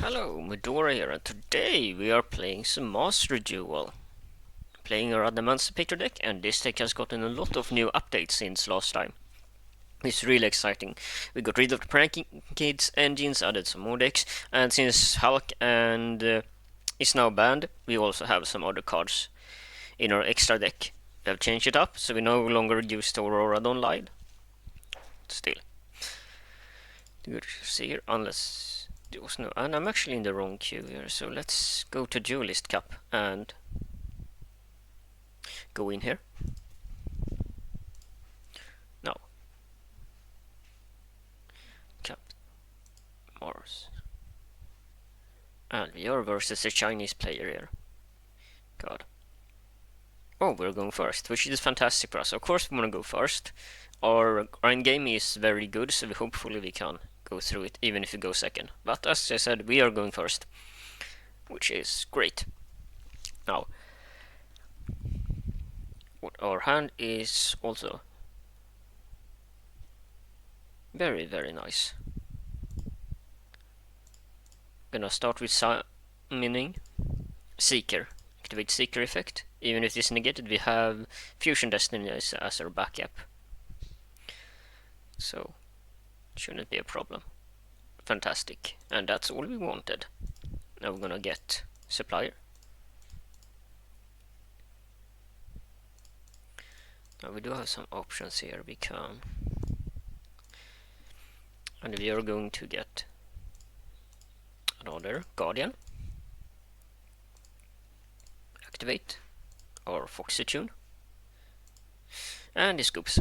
Hello, Mudora here, and today we are playing some Master Duel. Playing our Adamancipators deck, and this deck has gotten a lot of new updates since last time. It's really exciting. We got rid of the Pranking Kids engines, added some more decks, and since Hulk and is now banned, we also have some other cards in our extra deck. We have changed it up, so we no longer use the Aurora Don't Lie. Still. Good to see here, unless... No, and I'm actually in the wrong queue here, so let's go to Duelist Cup and go in here. No. Cup. Mars. And we are versus a Chinese player here. God. Oh, we're going first, which is fantastic for us. Of course we want to go first. Our end game is very good, so hopefully we can go through it, even if we go second. But as I said, we are going first, which is great. Now, what our hand is also very, very nice. Gonna start with summoning Seeker. Activate Seeker effect. Even if it is negated, we have Fusion Destiny as our backup. So, shouldn't be a problem. Fantastic. And that's all we wanted. Now we're gonna get Supplier. Now we do have some options here. We can... And we are going to get another Guardian. Activate our Foxy Tune. And the scoops.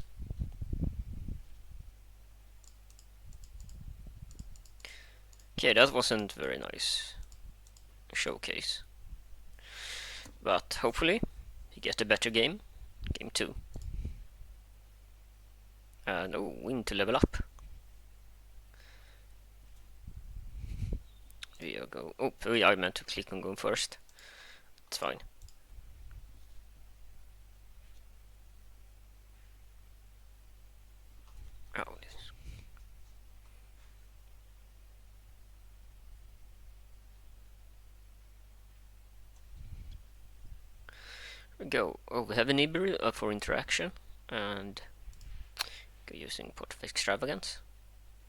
Okay, that wasn't very nice showcase. But hopefully we get a better game. Game 2. And oh, win to level up. We go. Oh, I meant to click on going first. It's fine. Oh, we go. Oh, we have an Iberi for interaction and go using Port of Extravagance.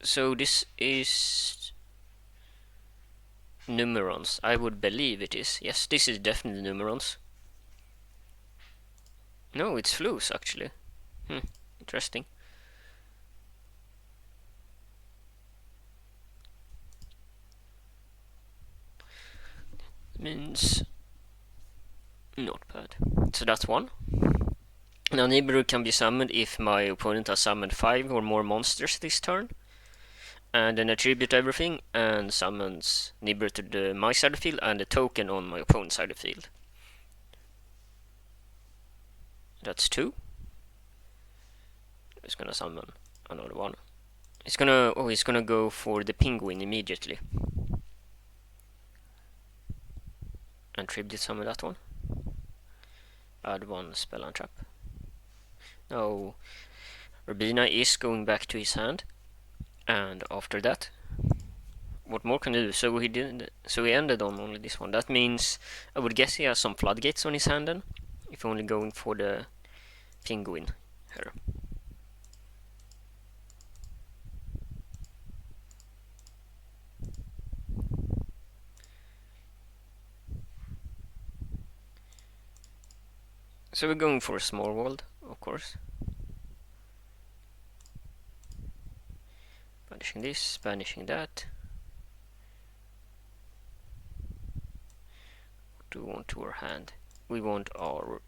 So this is Numerons. I would believe it is. Yes, this is definitely Numerons. No, it's Flus actually. Interesting. Means not bad. So that's one. Now Nibiru can be summoned if my opponent has summoned 5 or more monsters this turn. And then attribute everything and summons Nibiru to my side of the field and a token on my opponent's side of the field. That's 2. It's gonna summon another one. He's gonna go for the penguin immediately. And tribute summon that one. Add 1 spell and trap. Now Rubina is going back to his hand. And after that, what more can he do? So he did. So he ended on only this one. That means I would guess he has some floodgates on his hand then, if only going for the penguin here. So we're going for a small world, of course. Banishing this, banishing that. What do we want to our hand? We want our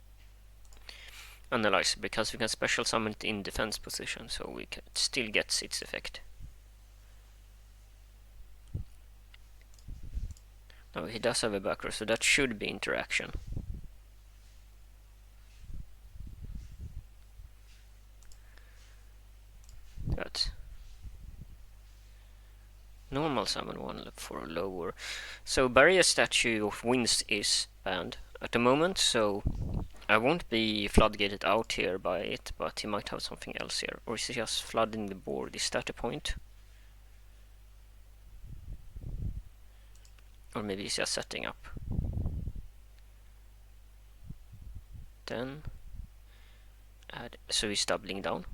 Analyzer, because we can special summon it in defense position, so we can still get its effect. Now he does have a backer, so that should be interaction. That's normal summon one for a lower. So barrier statue of winds is banned at the moment, so I won't be floodgated out here by it, but he might have something else here. Or is he just flooding the board? Is that the point? Or maybe he's just setting up. Then add, so he's doubling down.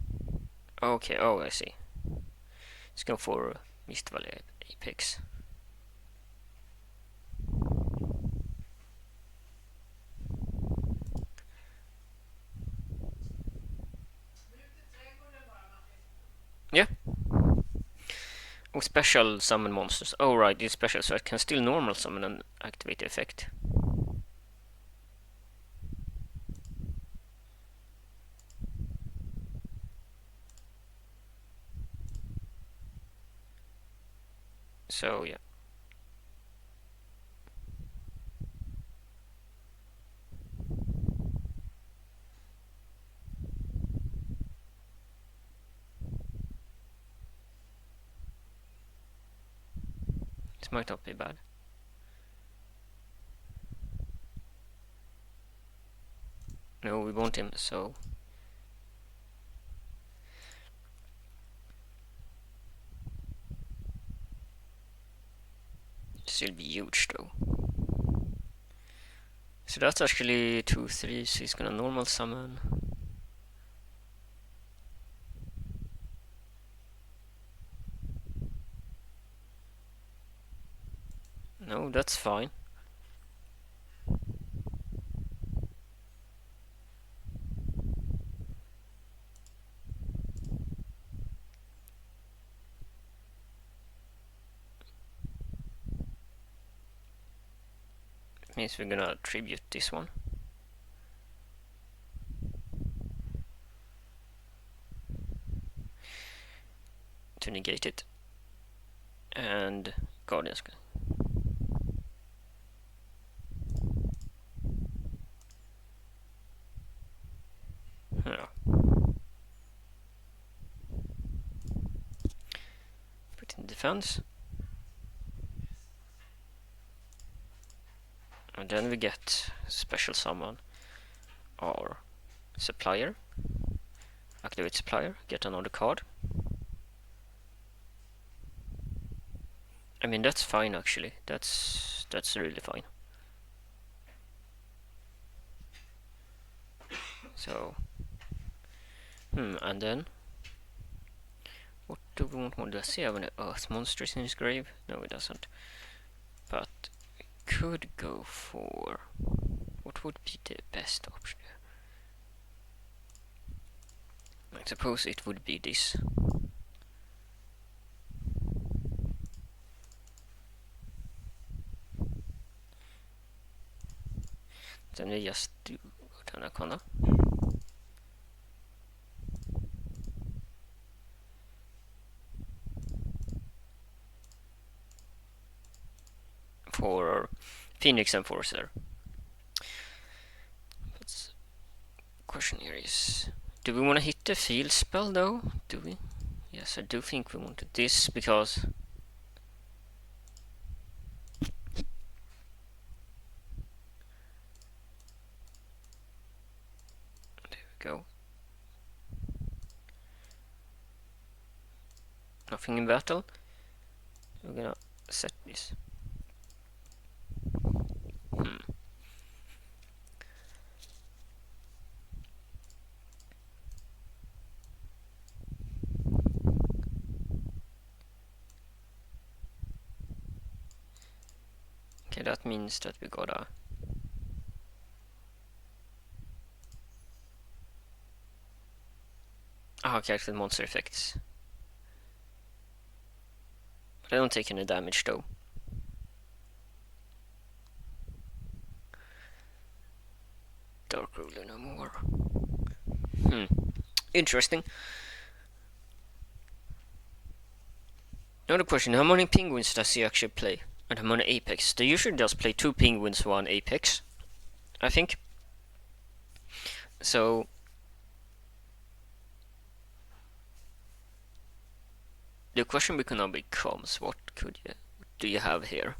Okay, oh I see. Let's go for Mist Valley Apex. Yeah. Oh, special summon monsters. Oh right, it's special, so I can still normal summon and activate the effect. So yeah. This might not be bad. No, we want him, so... Still be huge though. So that's actually 2-3, so he's gonna normal summon. No, that's fine. Means we're gonna tribute this one. To negate it. And Guardians. Yeah. Put in defense. And then we get special summon our supplier. Activate supplier, get another card. I mean that's fine actually. That's really fine. So and then what do we want? Does he have any earth monsters in his grave? No, he doesn't. But we could go for what would be the best option here? I suppose it would be this. Then we just do Anaconda. For Phoenix Enforcer. But question here is, do we want to hit the field spell though? Do we? Yes, I do think we wanted this because there we go. Nothing in battle. We're gonna set this. Okay, that means that we gotta calculate monster effects. But I don't take any damage though. Dark Ruler no more. Interesting. Another question, how many penguins does he actually play? And how many Apex? They usually just play 2 penguins, 1 Apex, I think. So the question now becomes, what do you have here?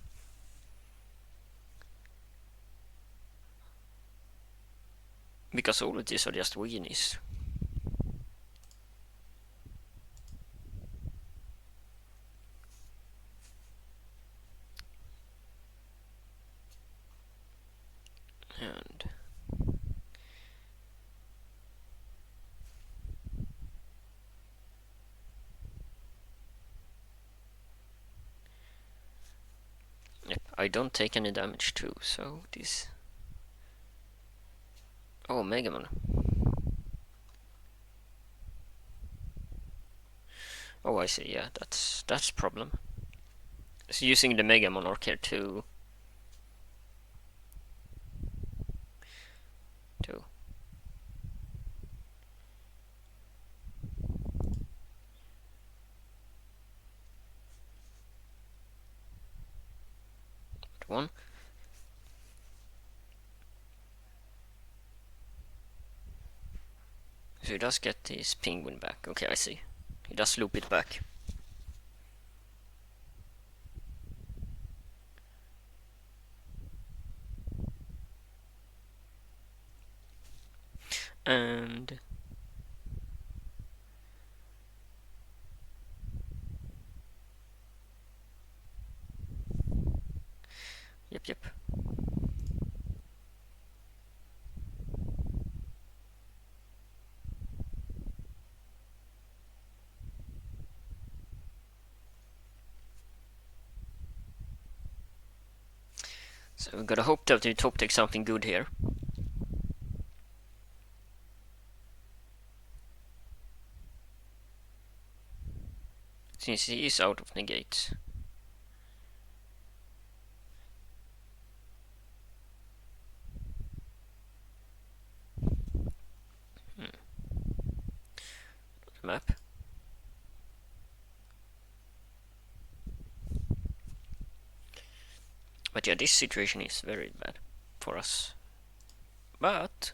Because all of these are just weenies. I don't take any damage too, so this... Oh, Megamon. Oh, I see, yeah, that's problem. So using the Mega Monarch here to one. So he does get his penguin back. Okay, I see. He does loop it back. And yep. So we gotta hope that the top takes something good here. Since he is out of negate. Map. But yeah, this situation is very bad for us. But...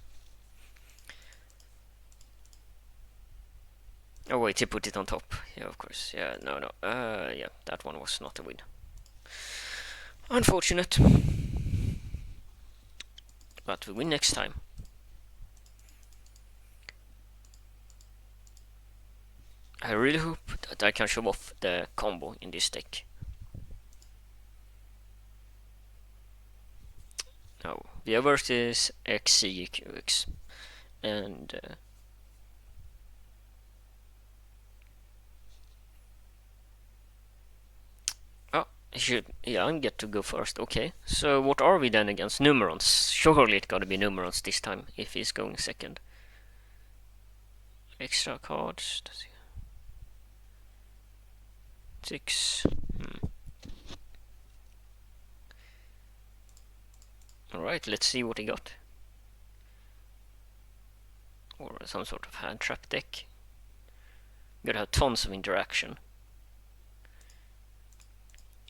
Oh wait, he put it on top. Yeah, of course. Yeah, no. Yeah, that one was not a win. Unfortunate. But we win next time. I really hope that I can show off the combo in this deck. Now, we are versus XCQX. And... yeah, I get to go first. Okay, so what are we then against? Numerons. Surely it gotta be Numerons this time, if he's going second. Extra cards. 6. Alright, let's see what he got. Or some sort of hand trap deck. Gotta have tons of interaction.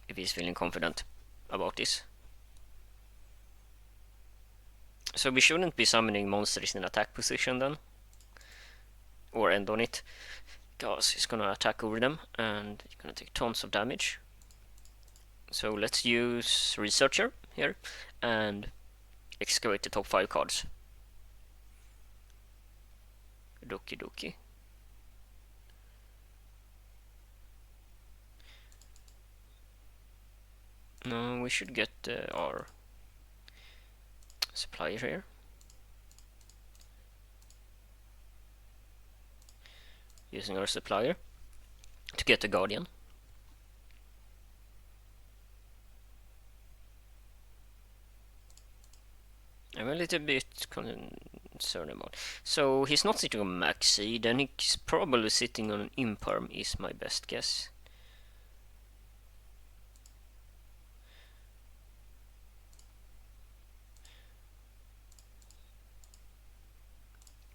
If he's feeling confident about this. So we shouldn't be summoning monsters in attack position then. Or end on it. Because he's gonna attack over them and he's gonna take tons of damage. So let's use Researcher here and excavate the top 5 cards. Doki doki. No, we should get our supplier here. Using our supplier to get the Guardian. I'm a little bit concerned about. So he's not sitting on Maxi, then he's probably sitting on an Imperm is my best guess.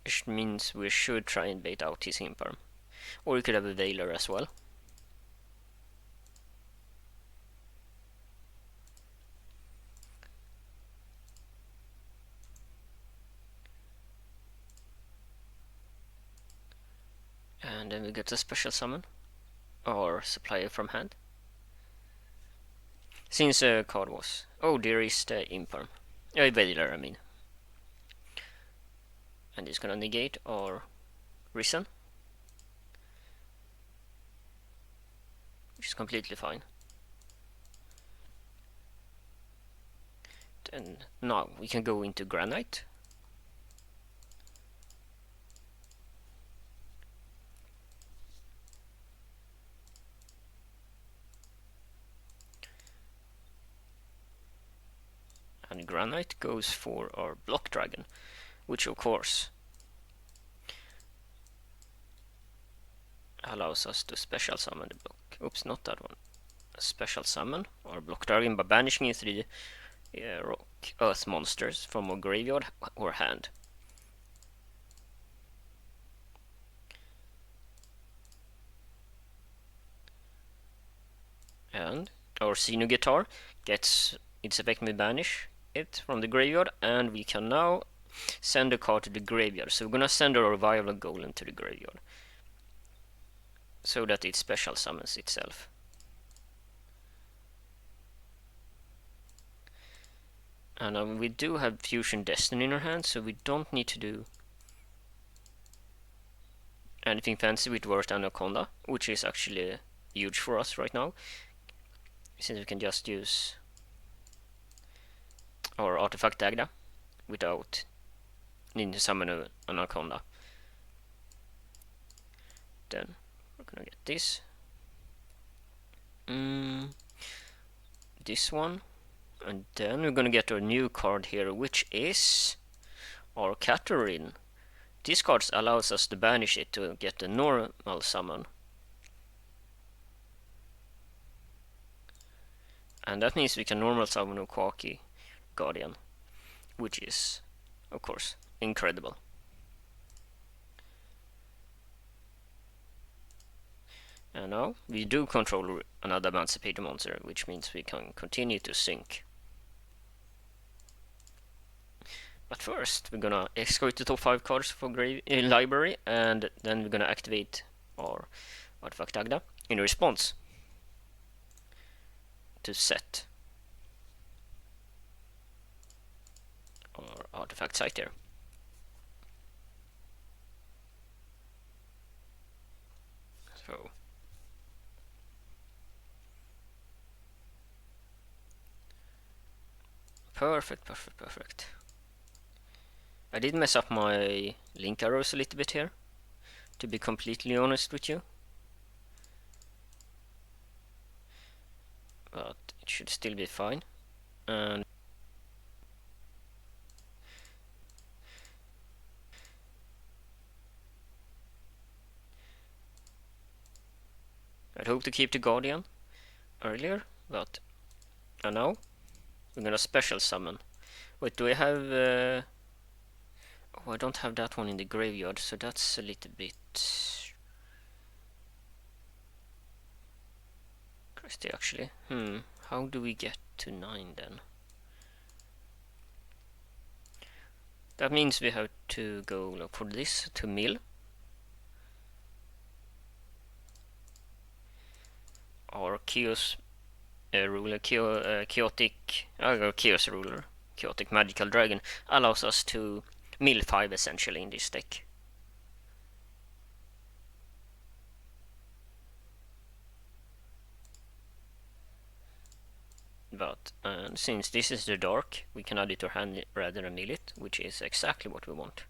Which means we should try and bait out his Imperm. Or we could have a Veiler as well. And then we get a special summon. Or supplier from hand. Since a card was... Oh, there is the Imperm. Veiler, I mean. And it's gonna negate or Risen. Which is completely fine. Then now we can go into Granite. And Granite goes for our Block Dragon, which of course allows us to special summon the block. Oops, not that one. Special summon our Block Dragon by banishing 3 rock earth monsters from our graveyard or hand. And our Xeno Guitar gets its effect may banish it from the graveyard, and we can now send a card to the graveyard. So we're gonna send our Revival Golem to the graveyard so that it special summons itself. And we do have Fusion Destiny in our hand, so we don't need to do anything fancy with Worth Anaconda, which is actually huge for us right now, since we can just use our Artifact Dagda without needing to summon an Anaconda. Then we're gonna get this. This one. And then we're gonna get our new card here, which is our Catherine. This card allows us to banish it to get a normal summon. And that means we can normal summon a Quacky Guardian, which is, of course, incredible. And now we do control another Adamancipator monster, which means we can continue to sync. But first, we're gonna exploit the top 5 cards for library, and then we're gonna activate our Artifact Agda in response to set our artifact site there. So perfect. I did mess up my link arrows a little bit here, to be completely honest with you. But it should still be fine. And I'd hope to keep the Guardian earlier, but now we're gonna special summon. Wait, do I have... Oh, I don't have that one in the graveyard, so that's a little bit crazy actually. How do we get to 9 then? That means we have to go look for this to mill. Our Chaos ruler, chaotic ruler, chaotic magical dragon allows us to mill 5 essentially in this deck. But since this is the dark, we can add it to our hand rather than mill it, which is exactly what we want.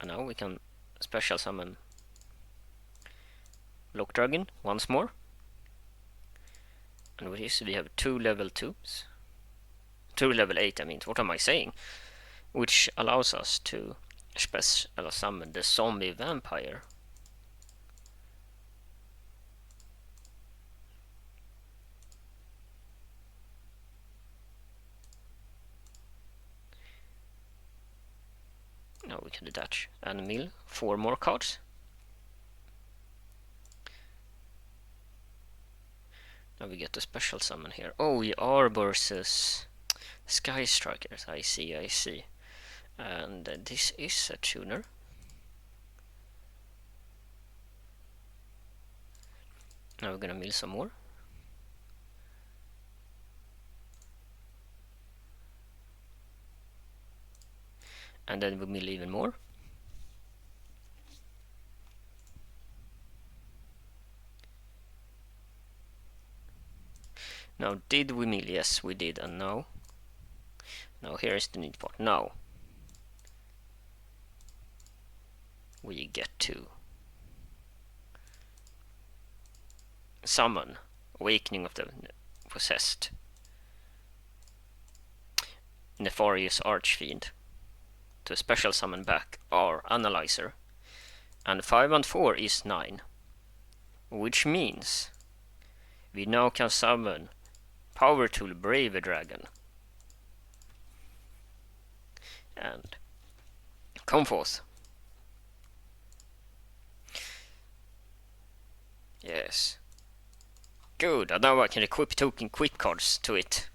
And now we can special summon Block Dragon once more. And with this we have 2 level 2s. 2 level 8, I mean, what am I saying? Which allows us to special summon the zombie vampire. Now we can detach and mill 4 more cards. Now we get a special summon here. Oh, we are versus Sky Strikers. I see. And this is a tuner. Now we're gonna mill some more. And then we mill even more. Now, did we mill? Yes, we did. And now here is the neat part. Now we get to summon Awakening of the Possessed. Nefarious Archfiend to special summon back our Analyzer. And 5 and 4 is 9. Which means we now can summon Power Tool Brave Dragon. And come forth. Yes. Good, and now I can equip token quick cards to it.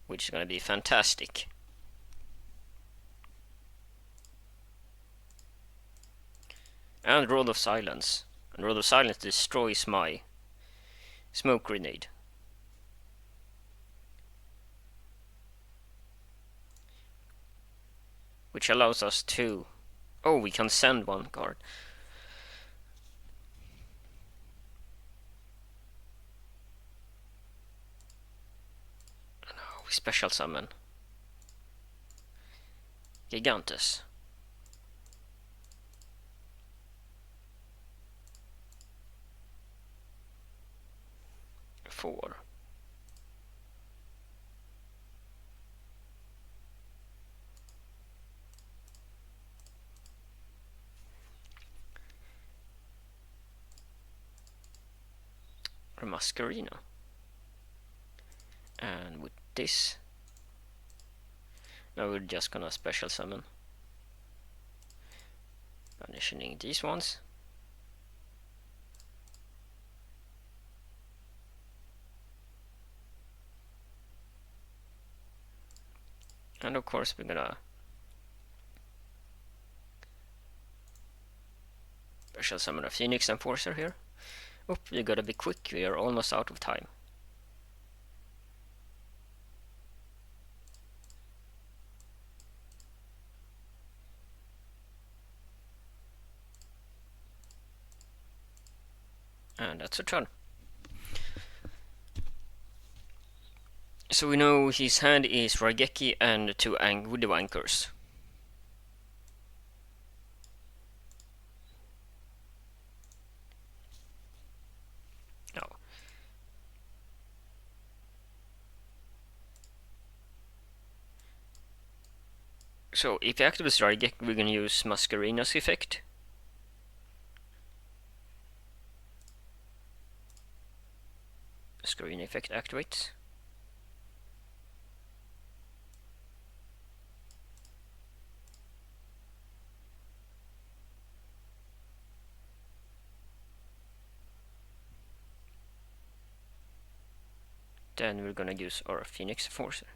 Which is gonna be fantastic. And Rod of Silence. And Rod of Silence destroys my smoke grenade. Which allows us to... Oh, we can send one card. Oh, we special summon Gigantus. 4. Masquerina. And with this, now we're just gonna special summon, banishing these ones. And of course we're gonna special summon a Phoenix Enforcer here. Oop, we gotta be quick, we are almost out of time. And that's a turn. So we know his hand is Raigeki and 2 Widow Anchors. No. So if he activates Raigeki, we're gonna use Masquerina's effect. Masquerina effect activates. Then we're gonna use our Phoenix Enforcer.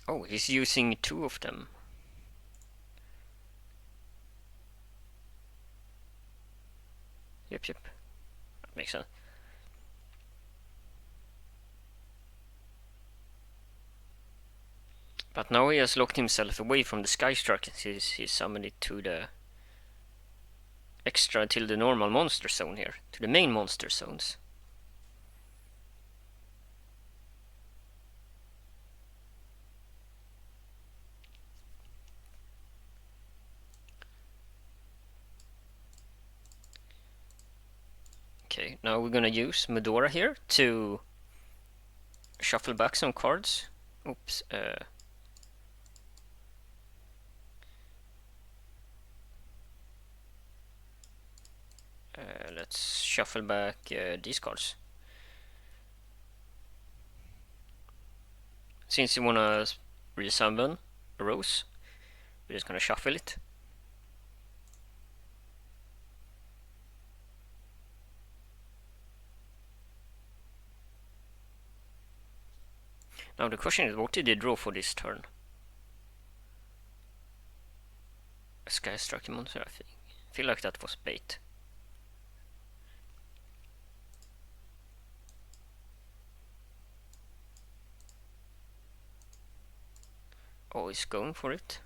Oh, he's using 2 of them. Yep. That makes sense. But now he has locked himself away from the Skystruck since he summoned it to the extra till the normal monster zone here, to the main monster zones. Okay, now we're gonna use Mudora here to shuffle back some cards. Oops. Let's shuffle back these cards. Since you wanna resummon a Rose, we're just gonna shuffle it. Now the question is, what did they draw for this turn? A Skystruck monster, I think. I feel like that was bait. Oh, he's going for it.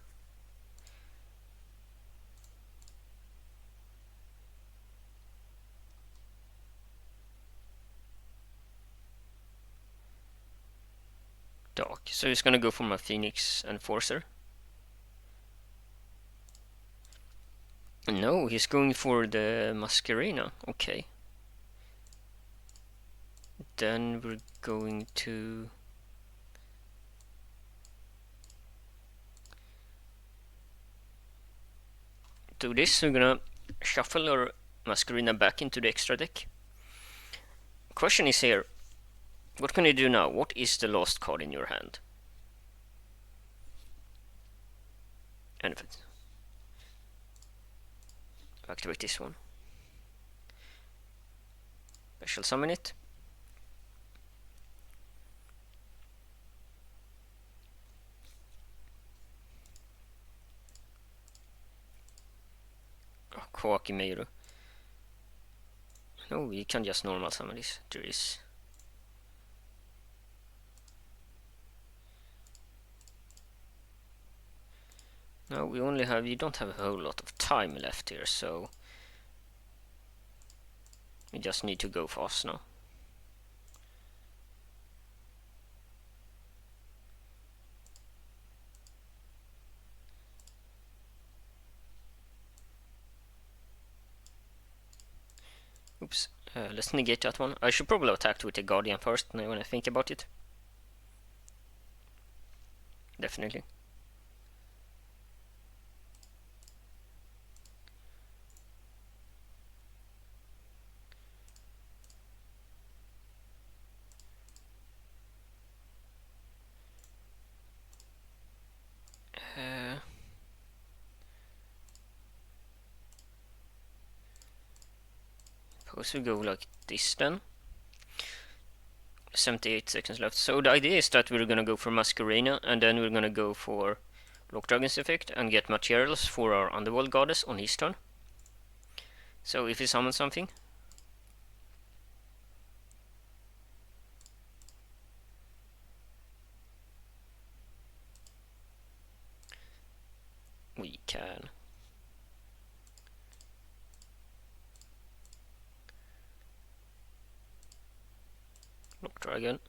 Dark. So he's gonna go for my Phoenix Enforcer. No, he's going for the Masquerena. Okay. Then we're going to do this. We're gonna shuffle our Masquerena back into the extra deck. Question is here, what can you do now? What is the last card in your hand? Anything. Activate this one. Special summon it. Oh, Koakimeru. No, we can just normal summon this. There is. No, we only have. You don't have a whole lot of time left here, so we just need to go fast now. Oops. Let's negate that one. I should probably attack with the Guardian first now when I think about it. Definitely. Suppose we go like this then. 78 seconds left. So the idea is that we're gonna go for Masquerena and then we're gonna go for Lock Dragon's effect and get materials for our Underworld Goddess on his turn. So if he summons something, we can Lock Dragon.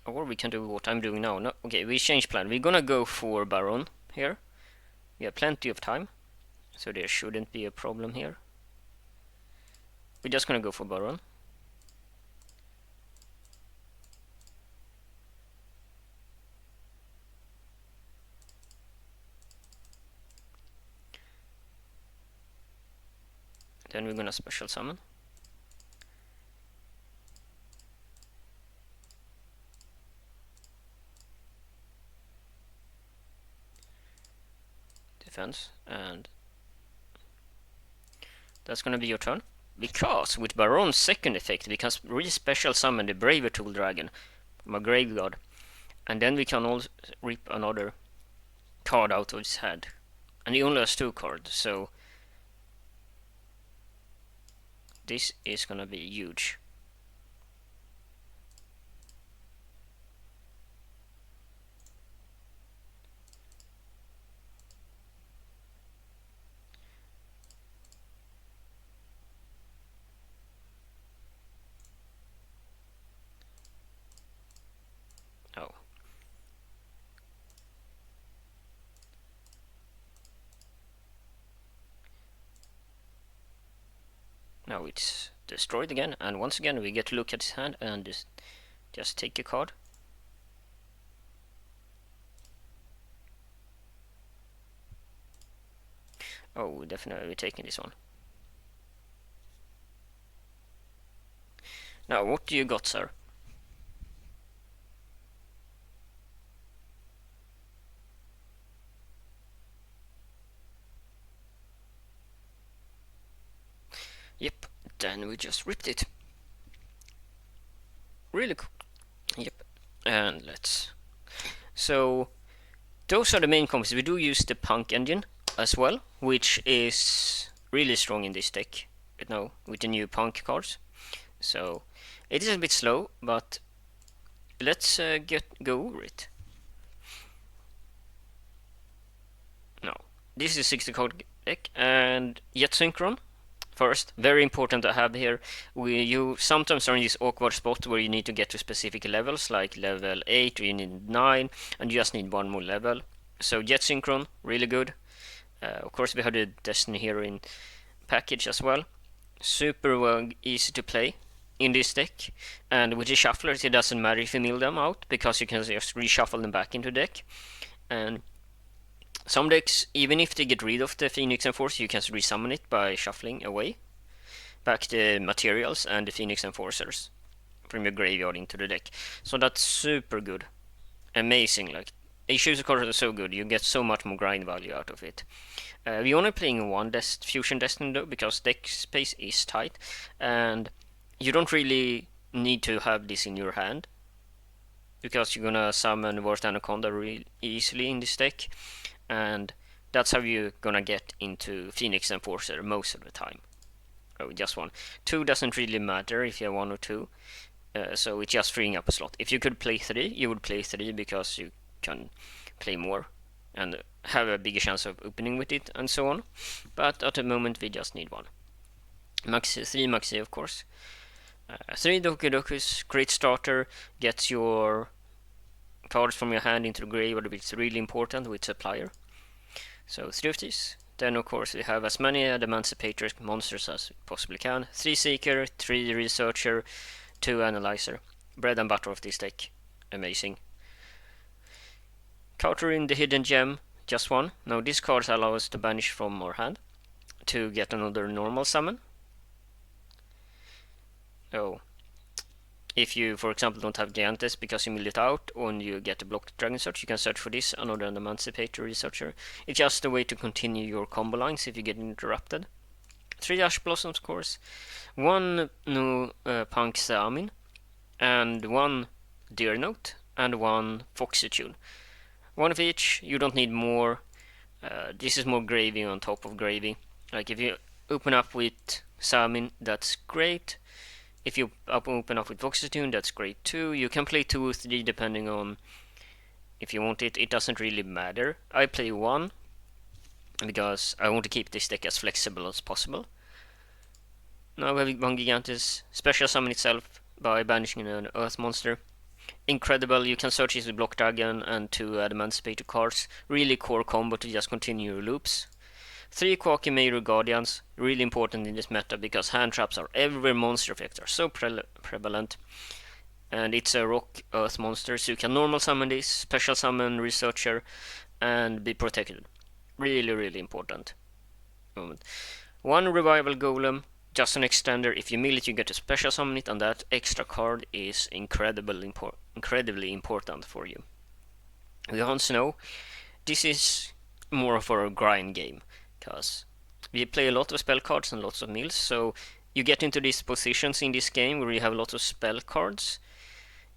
Or we can do what I'm doing now. No, okay, we change plan. We're gonna go for Baron here. We have plenty of time, so there shouldn't be a problem here. We're just gonna go for Baron. Then we're gonna special summon. Defense, and that's gonna be your turn. Because with Baron's second effect, we can really special summon the Braver Tool Dragon from a graveyard, and then we can also rip another card out of his head. And he only has 2 cards, so this is gonna be huge. Oh. Now it's destroyed again, and once again we get to look at his hand and just take a card. Oh, definitely we're taking this one. Now, what do you got, sir? Yep, then we just ripped it. Really cool. Yep, and let's. So, those are the main combos. We do use the Punk engine as well, which is really strong in this deck right now with the new Punk cards. So, it is a bit slow, but let's go over it. Now, this is a 60 card deck, and Jet Synchron First, very important to have here, you sometimes are in this awkward spot where you need to get to specific levels, like level 8 or you need 9, and you just need one more level. So Jet Synchron, really good. Of course we have the Destiny Hero in package as well. Super easy to play in this deck, and with the shufflers it doesn't matter if you mill them out, because you can just reshuffle them back into deck. And some decks, even if they get rid of the Phoenix Enforcer, you can resummon it by shuffling away back the materials and the Phoenix Enforcers from your graveyard into the deck. So that's super good. Amazing. Like, issues cards are so good, you get so much more grind value out of it. We're only playing one Fusion Destiny though, because deck space is tight, and you don't really need to have this in your hand, because you're gonna summon Worst Anaconda really easily in this deck, and that's how you're gonna get into Phoenix Enforcer most of the time. Oh, just one. 2 doesn't really matter if you have 1 or 2, so it's just freeing up a slot. If you could play 3, you would play 3 because you can play more and have a bigger chance of opening with it and so on. But at the moment we just need 1. 3 Maxi of course. 3 Doki Doku's great starter, gets your cards from your hand into the graveyard, which is really important with Supplier. So 3 of these. Then of course we have as many Adamancipators monsters as we possibly can. 3 Seeker, 3 Researcher, 2 Analyzer. Bread and butter of this deck. Amazing. Countering the Hidden Gem, just 1. Now these cards allow us to banish from our hand to get another normal summon. Oh, if you, for example, don't have Giantes because you mill it out and you get a blocked Dragon Search, you can search for this, another Emancipator Researcher. It's just a way to continue your combo lines if you get interrupted. 3 Ash Blossoms, of course. 1 no Punk Samin, and 1 Deer Note, and 1 Foxy Tune. 1 of each, you don't need more. This is more gravy on top of gravy. Like if you open up with Samin, that's great. If you open up with Voxitune, that's great too. You can play 2 or 3 depending on if you want it. It doesn't really matter. I play 1 because I want to keep this deck as flexible as possible. Now we have 1 Gigantes, special summon itself by banishing an Earth monster. Incredible, you can search this with Block Dragon and 2 Adamancipator cards. Really core combo to just continue your loops. 3 Quakimaru Guardians, really important in this meta because hand traps are everywhere, monster effects are so prevalent. And it's a rock earth monster, so you can normal summon this, special summon Researcher, and be protected. Really, really important. 1 Revival Golem, just an extender. If you mill it, you get to special summon it, and that extra card is incredibly important for you. We also know this is more of a grind game, because we play a lot of spell cards and lots of mills, so you get into these positions in this game where you have lots of spell cards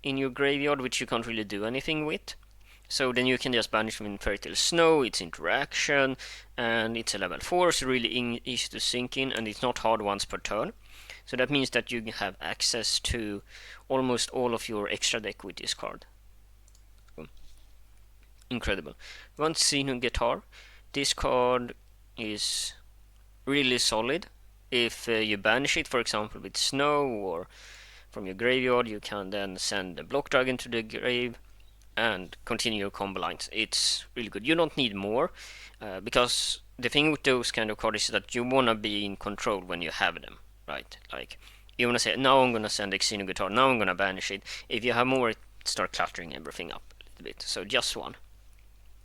in your graveyard which you can't really do anything with. So then you can just banish them in Fairy Tale Snow, it's interaction, and it's a level 4, so really easy to sink in, and it's not hard once per turn. So that means that you have access to almost all of your extra deck with this card. Incredible. 1 Xenu Guitar. This card is really solid. If you banish it, for example, with Snow or from your graveyard, you can then send a Block Dragon to the grave and continue your combo lines. It's really good. You don't need more, because the thing with those kind of cards is that you wanna be in control when you have them, right? Like, you wanna say, now I'm gonna send Xeno Guitar, now I'm gonna banish it. If you have more, it starts cluttering everything up a little bit. So just 1.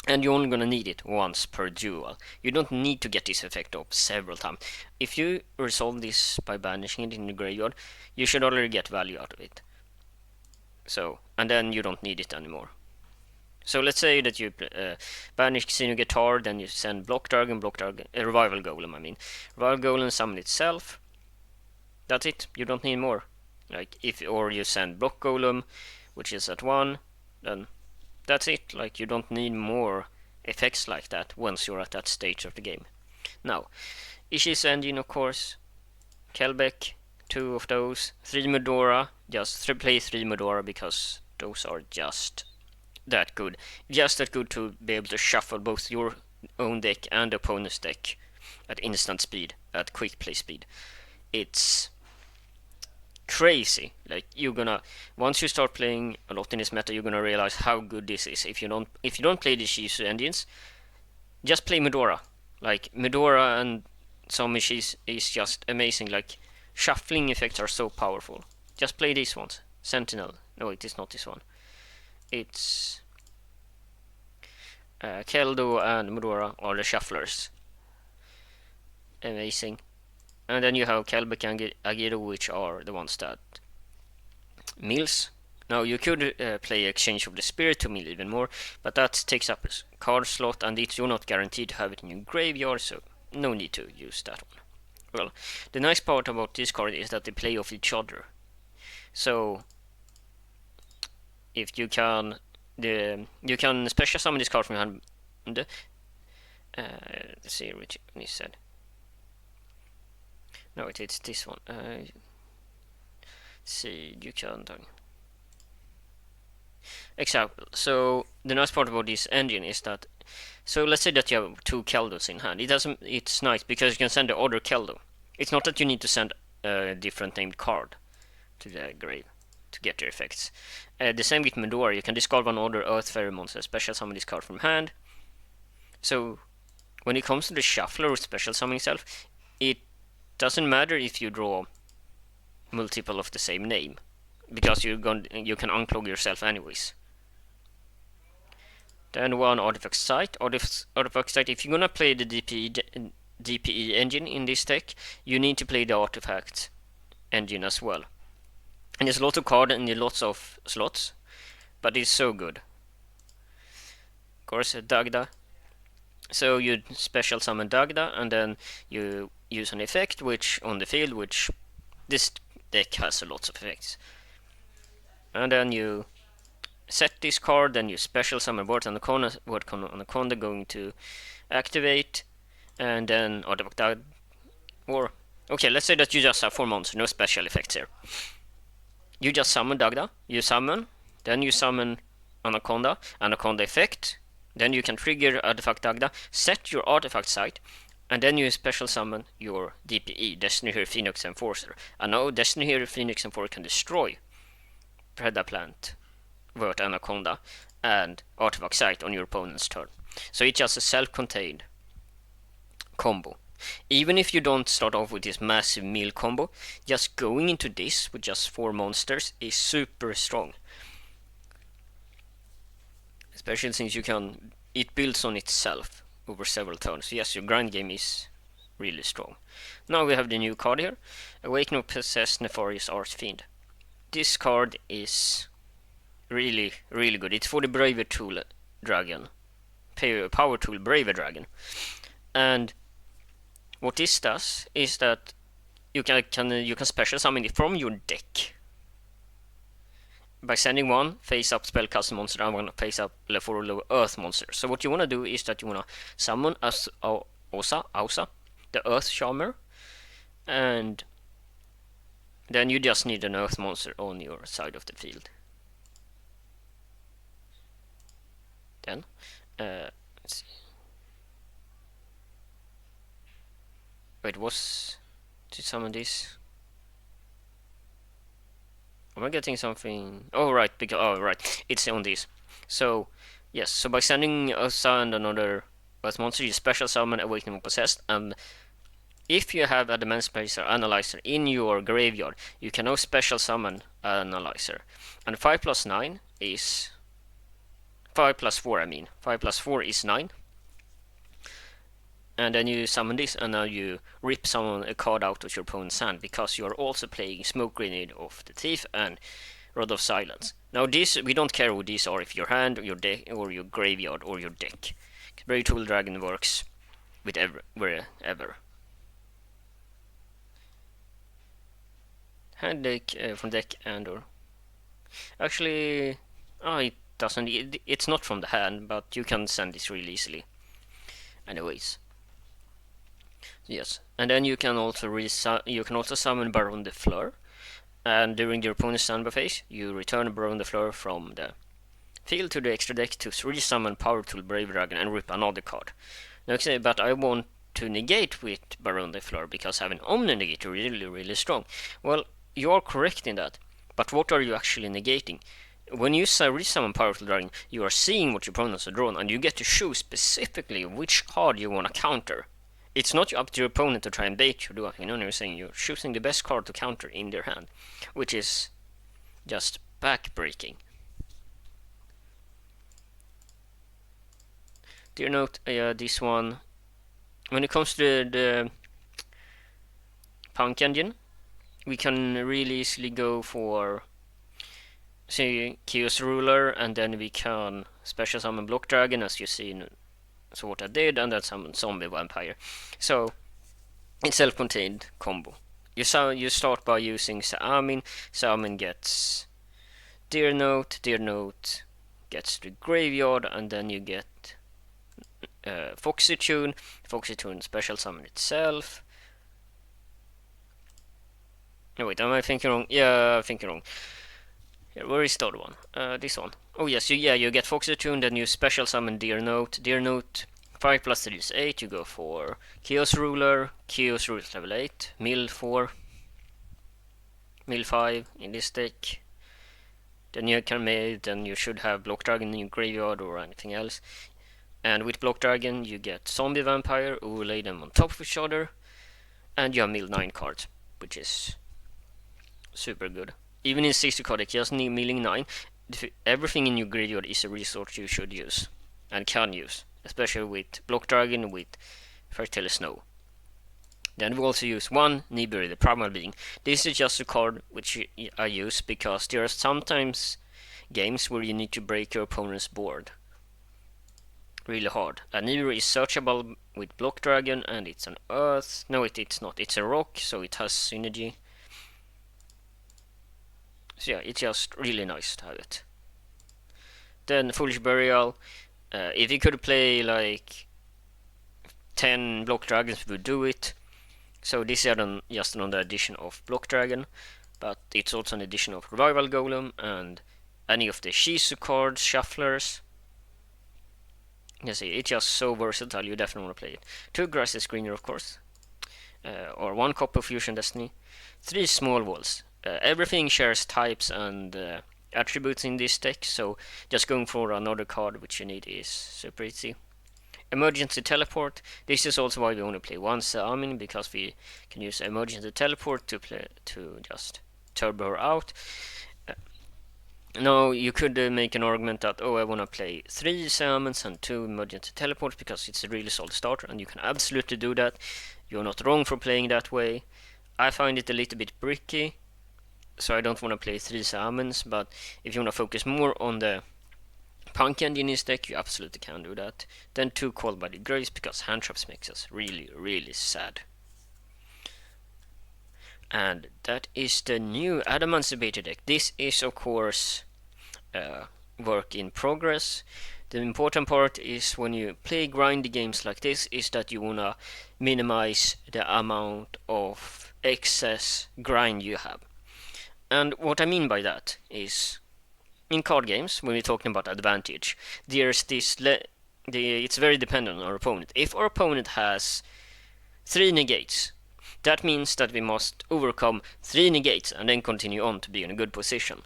And you're only gonna need it once per duel. You don't need to get this effect up several times. If you resolve this by banishing it in the graveyard, you should already get value out of it. So, and then you don't need it anymore. So let's say that you banish Xeno Guitar, then you send Block Dragon, Revival Golem, I mean. Revival Golem summon itself. That's it, you don't need more. Like, or you send Block Golem, which is at 1, then that's it. Like, you don't need more effects like that once you're at that stage of the game. Now, Ishi's Engine, of course. Kelbeck, 2 of those. 3 Mudora, just play 3 Mudora because those are just that good. Just that good to be able to shuffle both your own deck and the opponent's deck at instant speed, at quick play speed. It's crazy. Like, once you start playing a lot in this meta, you're gonna realize how good this is. If you don't play the Shizu engines, just play Mudora. Like, Mudora and some is just amazing. Like, shuffling effects are so powerful. Just play these ones. Sentinel. No, it is not this one. It's Keldo and Mudora are the shufflers. Amazing. And then you have Kelbeck and Agiro, which are the ones that mills. Now you could play Exchange of the Spirit to mill even more, but that takes up a card slot and you're not guaranteed to have it in your graveyard, so no need to use that one. Well, the nice part about this card is that they play off each other. So if you can special summon this card from your hand. Let's see which one he said. No, it's this one. See, you can example. So the nice part about this engine is that, so let's say that you have 2 Keldos in hand. It's nice because you can send the other Keldo. It's not that you need to send a different named card to the grave to get their effects. The same with Mudora. You can discard one other Earth Fairy monster, special summon this card from hand. So when it comes to the shuffler or special summon itself, it doesn't matter if you draw multiple of the same name, because you can unclog yourself anyways. Then one artifact site. Artifact site. If you're gonna play the DPE engine in this deck, you need to play the artifact engine as well. And there's lots of cards and lots of slots, but it's so good. Of course, Dagda. So you special summon Dagda, and then you use an effect which on the field, which this deck has a lot of effects. And then you set this card, then you special summon Word Anaconda going to activate, and then artifact Dagda. Or okay, let's say that you just have 4 monsters, no special effects here. You just summon Dagda, you summon, then you summon Anaconda effect. Then you can trigger artifact Dagda, set your artifact site, and then you special summon your DPE, Destiny Hero Phoenix Enforcer. And now Destiny Hero Phoenix Enforcer can destroy Predaplant, Vert Anaconda, and artifact site on your opponent's turn. So it's just a self-contained combo. Even if you don't start off with this massive meal combo, just going into this with just 4 monsters is super strong. Especially since it builds on itself over several turns. Yes, your grind game is really strong. Now we have the new card here, Awakening of Possessed Nefarious Archfiend. This card is really, really good. It's for the Braver Tool Dragon, Power Tool Braver Dragon, and what this does is that you can special summon it from your deck by sending one face-up spellcaster monster and one face-up level 4 low earth monster. So what you want to do is that you want to summon Ausa, the earth charmer, and then you just need an earth monster on your side of the field. Then, let's see. Wait, to summon this? Am I getting something? Oh right, it's on this. So yes, so by sending Osa and another earth monster, you special summon Awakening of Possessed, and if you have Adamancipators Analyzer in your graveyard, you can now special summon Analyzer. And 5 plus 9 is 5 plus 4. 5 plus 4 is 9. And then you summon this, and now you rip a card out of your opponent's hand, because you are also playing Smoke Grenade of the Thief and Rod of Silence. Now this, we don't care who these are, if your hand, or your deck, or your graveyard, or your deck. Brave Tool Dragon works with wherever. Hand deck from deck and or actually, it doesn't. It's not from the hand, but you can send this really easily. Anyways. Yes, and then you can also summon Baron de Fleur, and during your opponent's standby phase, you return Baron de Fleur from the field to the extra deck to resummon Power Tool Brave Dragon and rip another card. Now, but I won't to negate with Baron de Fleur because having Omni negate really, really strong. Well, you're correct in that, but what are you actually negating? When you resummon Powerful Dragon, you are seeing what your opponents are drawn, and you get to choose specifically which card you want to counter. It's not up to your opponent to try and bait you, you know what I'm saying? You're choosing the best card to counter in their hand, which is just back-breaking. Dear note, this one, when it comes to the Punk Engine, we can really easily go for, say, Chaos Ruler, and then we can special summon Block Dragon, as you see. So what I did, and then summon Zombie Vampire. So it's self-contained combo. You start by using Saamin. Saamin gets Dear Note. Dear Note gets the graveyard, and then you get Foxy Tune. Foxy Tune special summon itself. No, wait, am I thinking wrong? Yeah, I'm thinking wrong. Here, where is the other one? This one. Oh yes, you get Foxy Tune, then you special summon Dear Note. Dear Note 5 plus 3 is 8. You go for Chaos Ruler. Chaos Ruler is level 8. Mill 4. Mill 5 in this deck. Then you should have Block Dragon in your graveyard or anything else. And with Block Dragon you get Zombie Vampire, overlay them on top of each other, and you have mill 9 cards, which is super good. Even in 60 card deck, just milling 9, everything in your graveyard is a resource you should use and can use, especially with Block Dragon, with Fertile Snow. Then we also use one Nibiru, the Primal Being. This is just a card which I use because there are sometimes games where you need to break your opponent's board really hard. A Nibiru is searchable with Block Dragon, and it's an earth. No, it's not. It's a rock, so it has synergy. So yeah, it's just really nice to have it. Then Foolish Burial. If you could play like 10 Block Dragons, we would do it. So this is just another edition of Block Dragon, but it's also an edition of Revival Golem and any of the Shizu cards, Shufflers. You see, it's just so versatile, you definitely want to play it. 2 Grassy Screener, of course, or 1 Copper Fusion Destiny, 3 Small Walls. Everything shares types and attributes in this deck, so just going for another card which you need is super easy. Emergency Teleport. This is also why we only play one Saamin, because we can use Emergency Teleport to just turbo her out. Now you could make an argument that, oh, I want to play 3 Saamins and 2 Emergency Teleports because it's a really solid starter, and you can absolutely do that. You're not wrong for playing that way. I find it a little bit bricky, so I don't want to play 3 Saamins, but if you want to focus more on the Punk Engine in this deck, you absolutely can do that. Then 2 Called by the Graves, because hand traps makes us really, really sad. And that is the new Adamancipator deck. This is, of course, work in progress. The important part is when you play grindy games like this is that you wanna minimize the amount of excess grind you have. And what I mean by that is, in card games, when we're talking about advantage, there's this it's very dependent on our opponent. If our opponent has 3 negates, that means that we must overcome 3 negates and then continue on to be in a good position,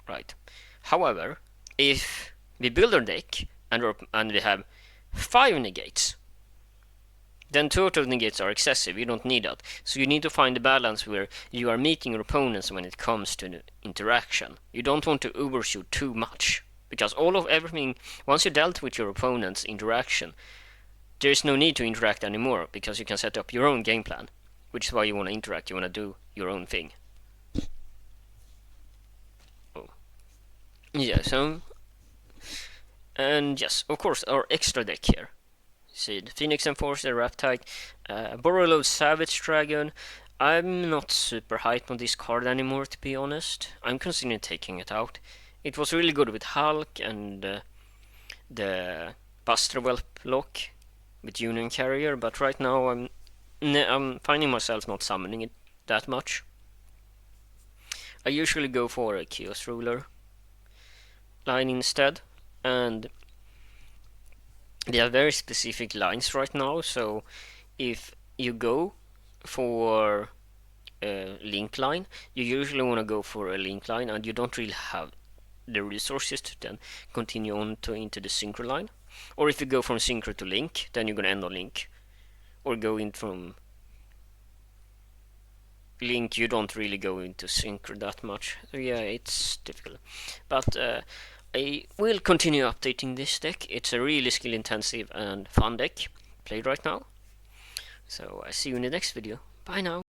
right? However, if we build our deck and we have 5 negates, then 2 of the negates are excessive. You don't need that. So you need to find a balance where you are meeting your opponents when it comes to the interaction. You don't want to overshoot too much, because everything, once you dealt with your opponent's interaction, there is no need to interact anymore, because you can set up your own game plan. Which is why you want to interact, you want to do your own thing. Oh. Yeah, so... And yes, of course, our extra deck here. See, the Phoenix Enforcer, Raptide, Borrowload Savage Dragon. I'm not super hyped on this card anymore, to be honest. I'm considering taking it out. It was really good with Hulk and the Buster Whelp lock with Union Carrier, but right now I'm finding myself not summoning it that much. I usually go for a Chaos Ruler line instead, and they have very specific lines right now, so if you go for a link line, you usually want to go for a link line, and you don't really have the resources to then continue on to into the synchro line. Or if you go from synchro to link, then you're gonna end on link. Or go in from link, you don't really go into synchro that much. So yeah, it's difficult. But I will continue updating this deck. It's a really skill intensive and fun deck played right now. So I see you in the next video. Bye now.